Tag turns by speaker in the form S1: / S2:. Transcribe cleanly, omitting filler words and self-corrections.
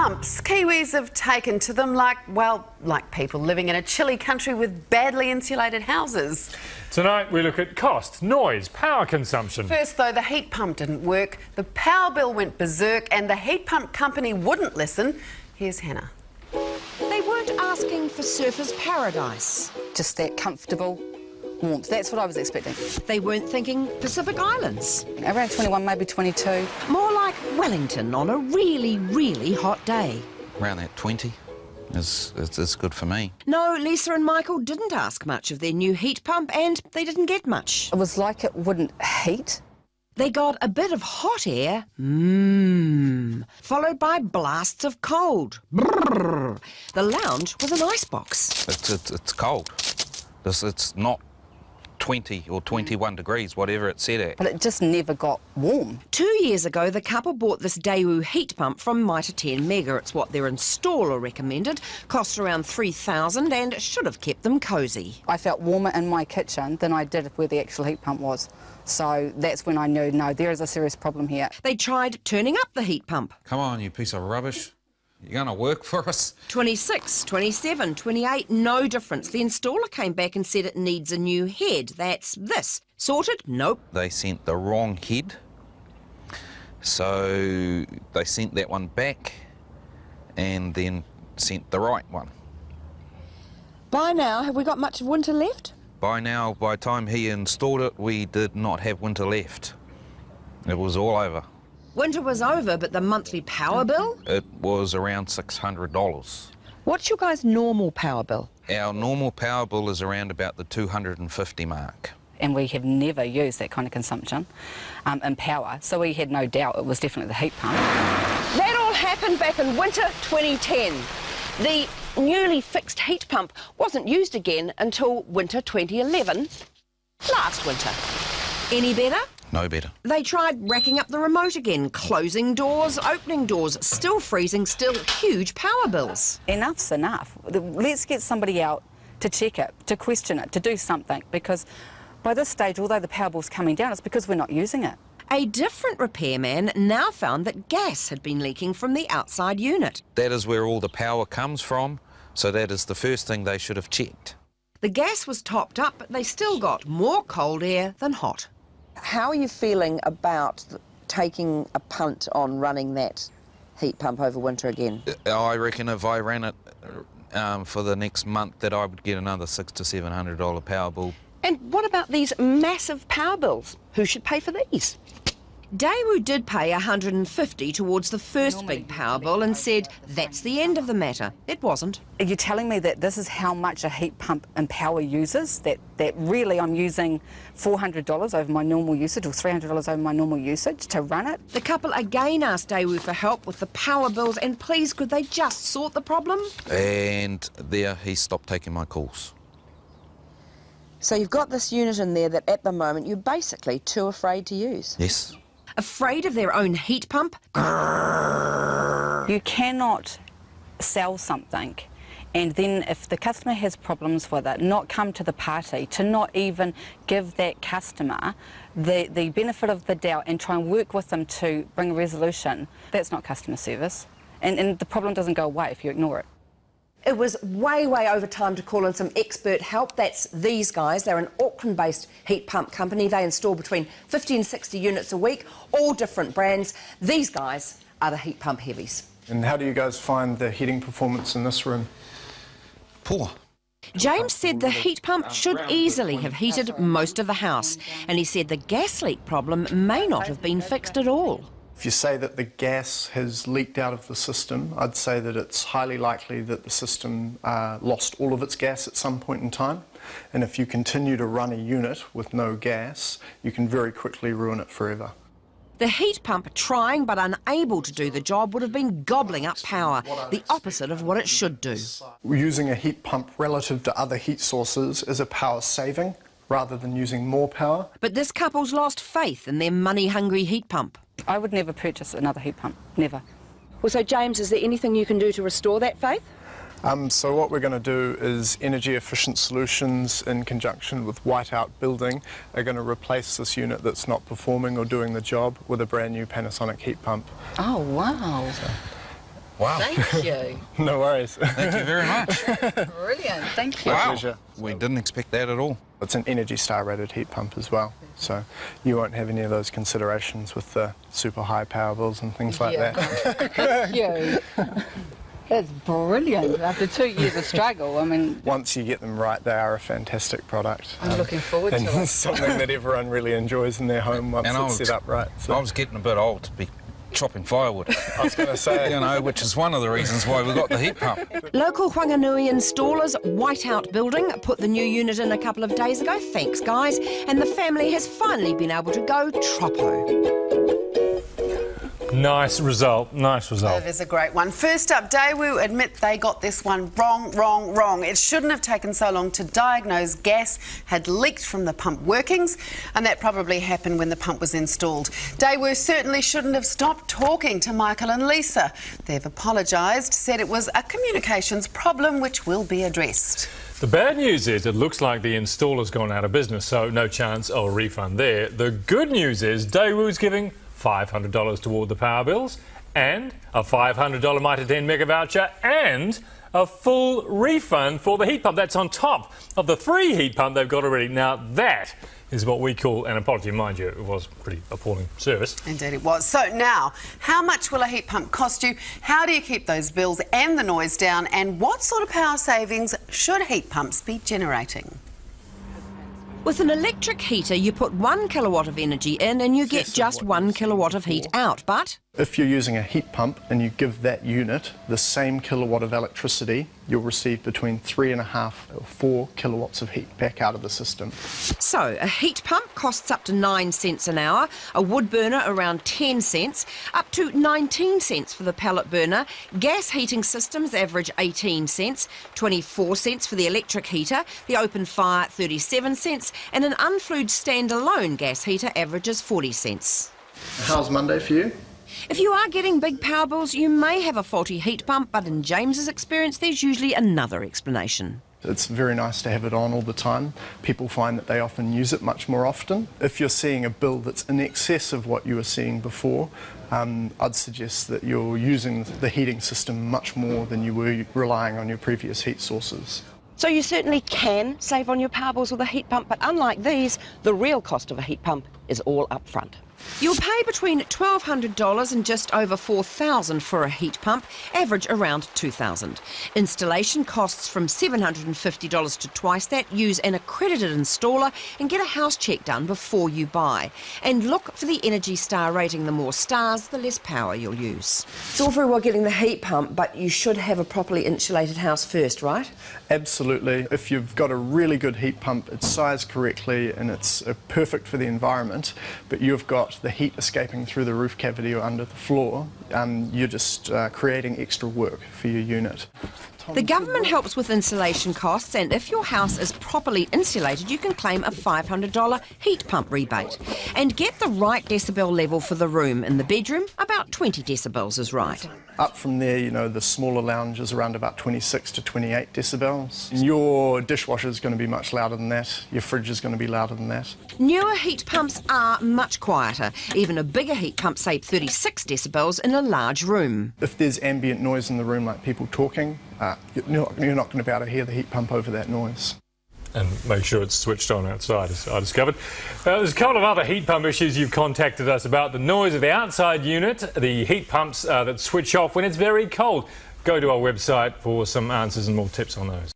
S1: pumps. Kiwis have taken to them like people living in a chilly country with badly insulated houses.
S2: Tonight we look at cost, noise, power consumption.
S1: First though, the heat pump didn't work, the power bill went berserk and the heat pump company wouldn't listen. Here's Hannah.
S3: They weren't asking for surfer's paradise.
S4: Just that comfortable warmth. That's what I was expecting.
S3: They weren't thinking Pacific Islands.
S4: Around 21, maybe 22.
S3: More like Wellington on a really, really hot day.
S5: Around that 20 is good for me.
S3: No, Lisa and Michael didn't ask much of their new heat pump and they didn't get much.
S4: It was like it wouldn't heat.
S3: They got a bit of hot air, followed by blasts of cold. Brrr. The lounge was an icebox.
S5: It's cold. It's not 20 or 21 degrees, whatever it set at.
S4: But it just never got warm.
S3: 2 years ago, the couple bought this Daewoo heat pump from Mitre 10 Mega. It's what their installer recommended. Cost around $3,000 and should have kept them cosy.
S4: I felt warmer in my kitchen than I did where the actual heat pump was. So that's when I knew, no, there is a serious problem here.
S3: They tried turning up the heat pump.
S5: Come on, you piece of rubbish. You're going to work for us?
S3: 26, 27, 28, no difference. The installer came back and said it needs a new head. That's this. Sorted? Nope.
S5: They sent the wrong head, so they sent that one back and then sent the right one.
S3: By now, have we got much of winter left?
S5: By now, by the time he installed it, we did not have winter left. It was all over.
S3: Winter was over, but the monthly power bill?
S5: It was around $600.
S3: What's your guys' normal power bill?
S5: Our normal power bill is around about the 250 mark.
S4: And we have never used that kind of consumption in power, so we had no doubt it was definitely the heat pump.
S3: That all happened back in winter 2010. The newly fixed heat pump wasn't used again until winter 2011, last winter. Any better?
S5: No better.
S3: They tried racking up the remote again, closing doors, opening doors, still freezing, still huge power bills.
S4: Enough's enough. Let's get somebody out to check it, to question it, to do something, because by this stage, although the power bill's coming down, it's because we're not using it.
S3: A different repairman now found that gas had been leaking from the outside unit.
S5: That is where all the power comes from, so that is the first thing they should have checked.
S3: The gas was topped up, but they still got more cold air than hot.
S6: How are you feeling about taking a punt on running that heat pump over winter again?
S5: I reckon if I ran it for the next month that I would get another $600 to $700 power bill.
S3: And what about these massive power bills? Who should pay for these? Daewoo did pay $150 towards the first big power bill and said that's the end of the matter. It wasn't.
S4: Are you telling me that this is how much a heat pump in power uses? That really I'm using $400 over my normal usage or $300 over my normal usage to run it?
S3: The couple again asked Daewoo for help with the power bills and please could they just sort the problem?
S5: And there he stopped taking my calls.
S6: So you've got this unit in there that at the moment you're basically too afraid to use.
S5: Yes.
S3: Afraid of their own heat pump?
S4: You cannot sell something and then if the customer has problems with it, not come to the party, to not even give that customer the benefit of the doubt and try and work with them to bring a resolution. That's not customer service. And the problem doesn't go away if you ignore it.
S3: It was way over time to call in some expert help. That's these guys. They're an Auckland-based heat pump company. They install between 50 and 60 units a week, all different brands. These guys are the heat pump heavies.
S7: And how do you guys find the heating performance in this room?
S5: Poor.
S3: James said the heat pump should easily have heated most of the house, and he said the gas leak problem may not have been fixed at all.
S7: If you say that the gas has leaked out of the system, I'd say that it's highly likely that the system lost all of its gas at some point in time. And if you continue to run a unit with no gas, you can very quickly ruin it forever.
S3: The heat pump, trying but unable to do the job, would have been gobbling up power, the opposite of what it should do.
S7: Using a heat pump relative to other heat sources is a power saving rather than using more power.
S3: But this couple's lost faith in their money-hungry heat pump.
S4: I would never purchase another heat pump, never.
S6: Well, so James, is there anything you can do to restore that faith?
S7: So what we're going to do is energy efficient solutions in conjunction with Whiteout Building are going to replace this unit that's not performing or doing the job with a brand new Panasonic heat pump.
S4: Oh, wow.
S5: Wow.
S4: Thank you.
S7: No worries.
S5: Thank you very much.
S4: Brilliant. Thank you.
S7: My
S5: Wow.
S7: pleasure.
S5: We didn't expect that at all.
S7: It's an Energy Star rated heat pump as well, so you won't have any of those considerations with the super high power bills and things like that.
S4: Thank you. That's brilliant. After 2 years of struggle, I mean...
S7: Once you get them right, they are a fantastic product.
S4: I'm looking forward to
S7: and
S4: it.
S7: it's something that everyone really enjoys in their home once
S5: And
S7: it's set up right. So.
S5: I was getting a bit old to be chopping firewood.
S7: I was going to say,
S5: You know, which is one of the reasons why we got the heat pump.
S3: Local Whanganui installers, Whiteout Building, put the new unit in a couple of days ago. Thanks, guys. And the family has finally been able to go troppo.
S2: Nice result. Nice result.
S1: That is a great one. First up, Daewoo admit they got this one wrong. It shouldn't have taken so long to diagnose gas had leaked from the pump workings, and that probably happened when the pump was installed. Daewoo certainly shouldn't have stopped talking to Michael and Lisa. They've apologised, said it was a communications problem which will be addressed.
S2: The bad news is it looks like the installer's gone out of business, so no chance of a refund there. The good news is Daewoo's giving $500 toward the power bills and a $500 Mitre 10 mega voucher and a full refund for the heat pump. That's on top of the 3 heat pump they've got already. Now that is what we call an apology. Mind you, it was a pretty appalling service.
S1: Indeed it was. So now, how much will a heat pump cost you? How do you keep those bills and the noise down? And what sort of power savings should heat pumps be generating?
S3: With an electric heater, you put 1 kilowatt of energy in and you get just 1 kilowatt of heat out. But
S7: if you're using a heat pump and you give that unit the same kilowatt of electricity, you'll receive between 3.5 or 4 kilowatts of heat back out of the system.
S3: so a heat pump costs up to 9 cents an hour, a wood burner around 10 cents, up to 19 cents for the pellet burner. Gas heating systems average 18 cents, 24 cents for the electric heater, the open fire 37 cents, and an unflued standalone gas heater averages 40 cents.
S7: How's Monday for you?
S3: If you are getting big power bills, you may have a faulty heat pump, but in James's experience, there's usually another explanation.
S7: It's very nice to have it on all the time. People find that they often use it much more often. If you're seeing a bill that's in excess of what you were seeing before, I'd suggest that you're using the heating system much more than you were relying on your previous heat sources.
S3: So you certainly can save on your power bills with a heat pump, but unlike these, the real cost of a heat pump is all up front. You'll pay between $1,200 and just over $4,000 for a heat pump, average around $2,000. Installation costs from $750 to twice that. Use an accredited installer and get a house check done before you buy. And look for the Energy Star rating. The more stars, the less power you'll use. It's all very well getting the heat pump, but you should have a properly insulated house first, right?
S7: Absolutely. If you've got a really good heat pump, it's sized correctly and it's perfect for the environment, but you've got the heat escaping through the roof cavity or under the floor, you're just creating extra work for your unit.
S3: The government helps with insulation costs, and if your house is properly insulated, you can claim a $500 heat pump rebate. And get the right decibel level for the room. In the bedroom, about 20 decibels is right.
S7: Up from there, you know, the smaller lounge is around about 26 to 28 decibels. Your dishwasher is going to be much louder than that. Your fridge is going to be louder than that.
S3: Newer heat pumps are much quieter. Even a bigger heat pump, say 36 decibels in a large room.
S7: If there's ambient noise in the room, like people talking, you're not going to be able to hear the heat pump over that noise.
S2: And make sure it's switched on outside, as I discovered. There's a couple of other heat pump issues you've contacted us about. The noise of the outside unit, the heat pumps that switch off when it's very cold. Go to our website for some answers and more tips on those.